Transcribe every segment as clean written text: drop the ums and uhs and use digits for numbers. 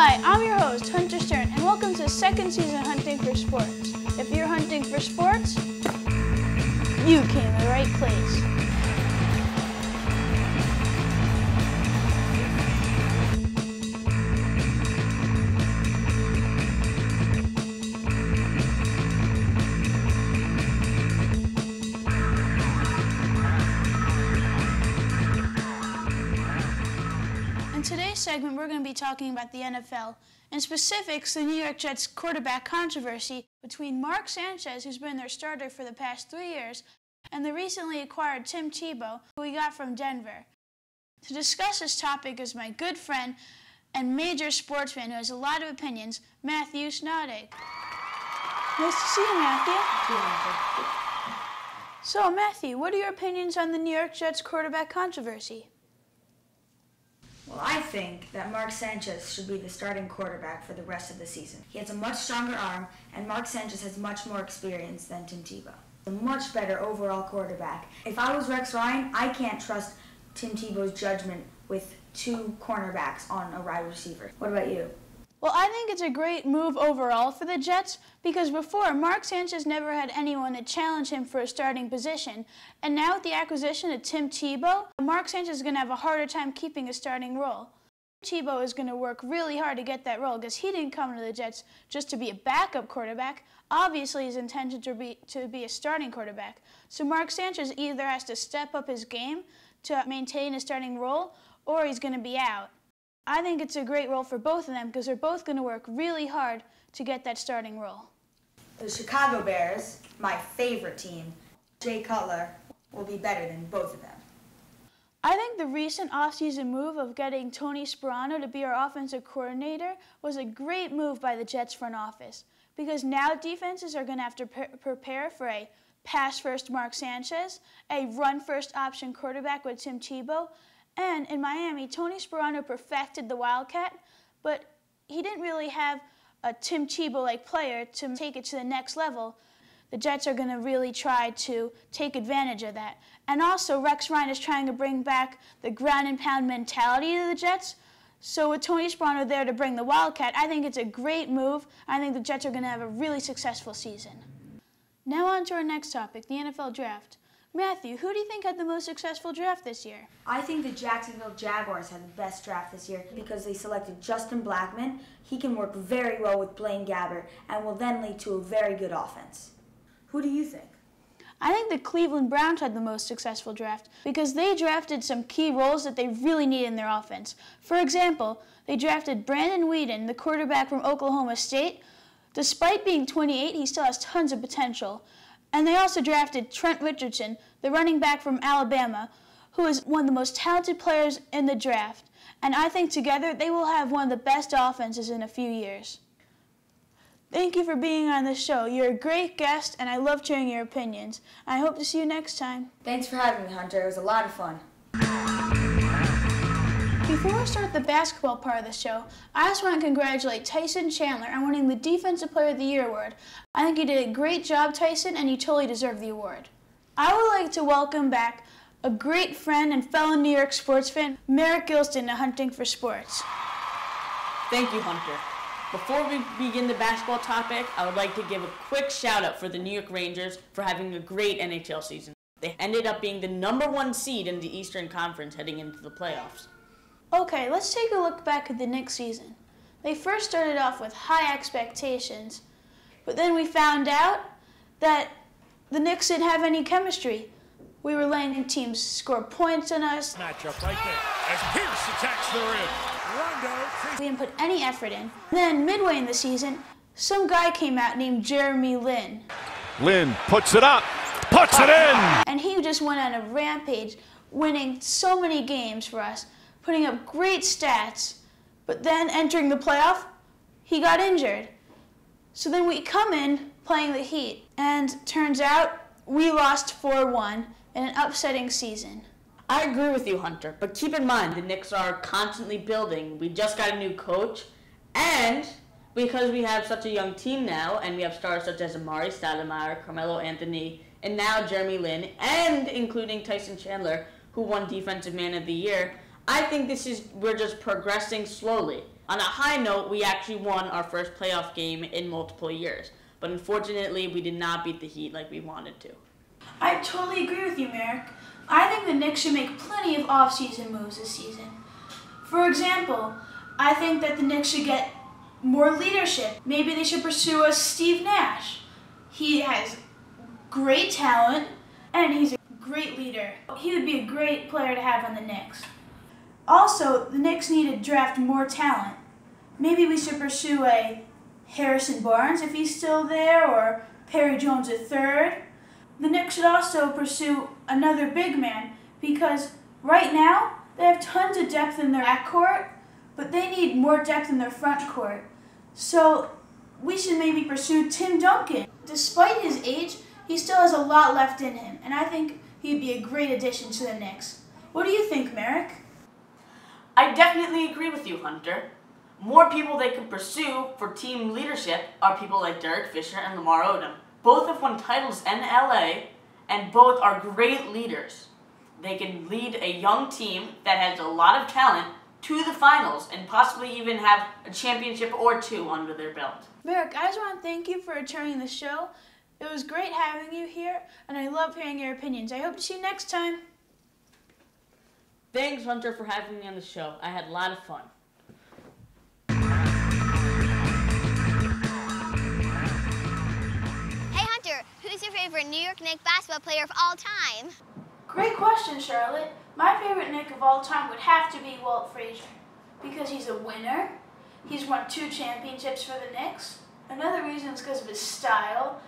Hi, I'm your host, Hunter Stern, and welcome to the second season of Hunting for Sports. If you're hunting for sports, you came to the right place. In today's segment, we're going to be talking about the NFL, in specifics, the New York Jets quarterback controversy between Mark Sanchez, who's been their starter for the past 3 years, and the recently acquired Tim Tebow, who we got from Denver. To discuss this topic is my good friend and major sportsman who has a lot of opinions, Matthew Snoddig. Nice to see you, Matthew. So, Matthew, what are your opinions on the New York Jets quarterback controversy? Well, I think that Mark Sanchez should be the starting quarterback for the rest of the season. He has a much stronger arm, and Mark Sanchez has much more experience than Tim Tebow. A much better overall quarterback. If I was Rex Ryan, I can't trust Tim Tebow's judgment with two cornerbacks on a wide receiver. What about you? Well, I think it's a great move overall for the Jets because before, Mark Sanchez never had anyone to challenge him for a starting position. And now with the acquisition of Tim Tebow, Mark Sanchez is going to have a harder time keeping a starting role. Tebow is going to work really hard to get that role because he didn't come to the Jets just to be a backup quarterback. Obviously, his intention to be a starting quarterback. So Mark Sanchez either has to step up his game to maintain a starting role or he's going to be out. I think it's a great role for both of them because they're both going to work really hard to get that starting role. The Chicago Bears, my favorite team, Jay Cutler, will be better than both of them. I think the recent offseason move of getting Tony Sparano to be our offensive coordinator was a great move by the Jets front office because now defenses are going to have to prepare for a pass-first Mark Sanchez, a run-first option quarterback with Tim Tebow, and in Miami, Tony Sparano perfected the Wildcat, but he didn't really have a Tim Tebow-like player to take it to the next level. The Jets are going to really try to take advantage of that. And also, Rex Ryan is trying to bring back the ground and pound mentality to the Jets. So with Tony Sparano there to bring the Wildcat, I think it's a great move. I think the Jets are going to have a really successful season. Now on to our next topic, the NFL Draft. Matthew, who do you think had the most successful draft this year? I think the Jacksonville Jaguars had the best draft this year because they selected Justin Blackmon. He can work very well with Blaine Gabbert and will then lead to a very good offense. Who do you think? I think the Cleveland Browns had the most successful draft because they drafted some key roles that they really need in their offense. For example, they drafted Brandon Weeden, the quarterback from Oklahoma State. Despite being 28, he still has tons of potential. And they also drafted Trent Richardson, the running back from Alabama, who is one of the most talented players in the draft. And I think together they will have one of the best offenses in a few years. Thank you for being on the show. You're a great guest, and I loved hearing your opinions. I hope to see you next time. Thanks for having me, Hunter. It was a lot of fun. Before we start the basketball part of the show, I just want to congratulate Tyson Chandler on winning the Defensive Player of the Year award. I think you did a great job, Tyson, and you totally deserve the award. I would like to welcome back a great friend and fellow New York sports fan, Merrick Gilston, to Hunting for Sports. Thank you, Hunter. Before we begin the basketball topic, I would like to give a quick shout-out for the New York Rangers for having a great NHL season. They ended up being the #1 seed in the Eastern Conference heading into the playoffs. Okay, let's take a look back at the Knicks season. They first started off with high expectations, but then we found out that the Knicks didn't have any chemistry. We were letting teams score points on us. Matchup right there as Pierce attacks the rim. We didn't put any effort in. Then midway in the season, some guy came out named Jeremy Lin. Lin puts it up, puts it in! And he just went on a rampage, winning so many games for us, putting up great stats, but then entering the playoff, he got injured. So then we come in playing the Heat, and turns out we lost 4-1 in an upsetting season. I agree with you, Hunter, but keep in mind the Knicks are constantly building. We just got a new coach, and because we have such a young team now, and we have stars such as Amari Stoudemire, Carmelo Anthony, and now Jeremy Lin, and including Tyson Chandler, who won Defensive Man of the Year, I think we're just progressing slowly. On a high note, we actually won our first playoff game in multiple years, but unfortunately we did not beat the Heat like we wanted to. I totally agree with you, Merrick. I think the Knicks should make plenty of off-season moves this season. For example, I think that the Knicks should get more leadership. Maybe they should pursue a Steve Nash. He has great talent, and he's a great leader. He would be a great player to have on the Knicks. Also, the Knicks need to draft more talent. Maybe we should pursue a Harrison Barnes if he's still there, or Perry Jones III. The Knicks should also pursue another big man because right now they have tons of depth in their backcourt, but they need more depth in their front court. So we should maybe pursue Tim Duncan. Despite his age, he still has a lot left in him, and I think he'd be a great addition to the Knicks. What do you think, Merrick? I definitely agree with you, Hunter. More people they could pursue for team leadership are people like Derek Fisher and Lamar Odom. Both have won titles in LA, and both are great leaders. They can lead a young team that has a lot of talent to the finals and possibly even have a championship or two under their belt. Merrick, I just want to thank you for returning the show. It was great having you here, and I love hearing your opinions. I hope to see you next time. Thanks, Hunter, for having me on the show. I had a lot of fun. Hey, Hunter, who's your favorite New York Knicks basketball player of all time? Great question, Charlotte. My favorite Knick of all time would have to be Walt Frazier because he's a winner. He's won 2 championships for the Knicks. Another reason is because of his style.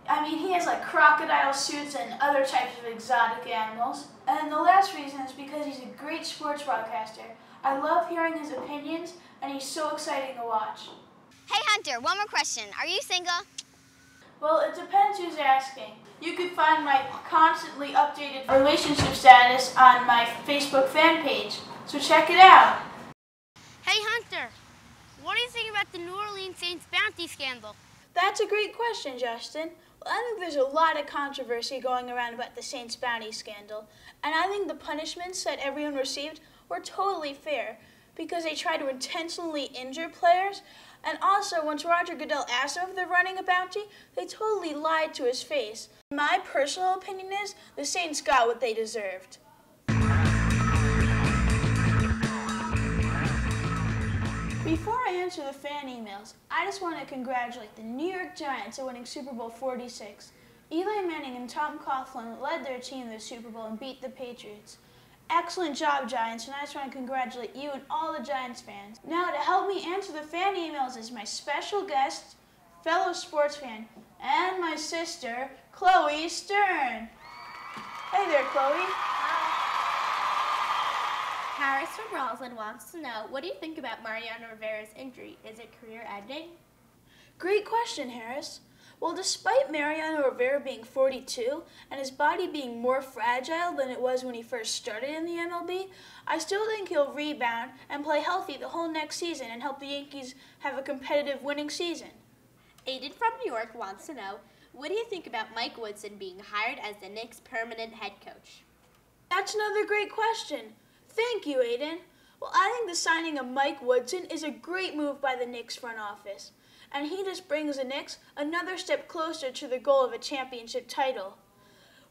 I mean, he has like crocodile suits and other types of exotic animals. And the last reason is because he's a great sports broadcaster. I love hearing his opinions, and he's so exciting to watch. Hey, Hunter, one more question. Are you single? Well, it depends who's asking. You can find my constantly updated relationship status on my Facebook fan page, so check it out. Hey, Hunter, what do you think about the New Orleans Saints bounty scandal? That's a great question, Justin. Well, I think there's a lot of controversy going around about the Saints bounty scandal, and I think the punishments that everyone received were totally fair because they tried to intentionally injure players, and also once Roger Goodell asked them if they're running a bounty, they totally lied to his face. My personal opinion is the Saints got what they deserved. Before I answer the fan emails, I just want to congratulate the New York Giants on winning Super Bowl 46. Eli Manning and Tom Coughlin led their team to the Super Bowl and beat the Patriots. Excellent job, Giants, and I just want to congratulate you and all the Giants fans. Now, to help me answer the fan emails is my special guest, fellow sports fan, and my sister, Chloe Stern. Hey there, Chloe. Harris from Roslyn wants to know, what do you think about Mariano Rivera's injury? Is it career-ending? Great question, Harris. Well, despite Mariano Rivera being 42 and his body being more fragile than it was when he first started in the MLB, I still think he'll rebound and play healthy the whole next season and help the Yankees have a competitive winning season. Aiden from New York wants to know, what do you think about Mike Woodson being hired as the Knicks' permanent head coach? That's another great question. Thank you, Aiden. Well, I think the signing of Mike Woodson is a great move by the Knicks front office, and he just brings the Knicks another step closer to the goal of a championship title.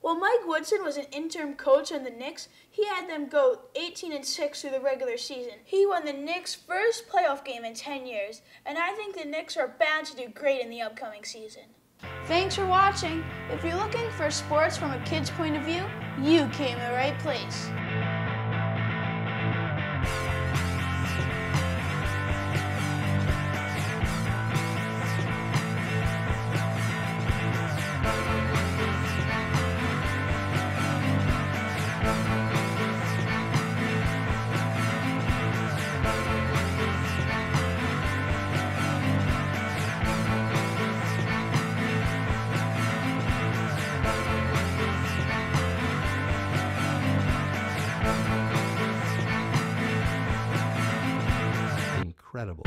While Mike Woodson was an interim coach on the Knicks, he had them go 18-6 through the regular season. He won the Knicks' first playoff game in 10 years, and I think the Knicks are bound to do great in the upcoming season. Thanks for watching. If you're looking for sports from a kid's point of view, you came to the right place. Incredible.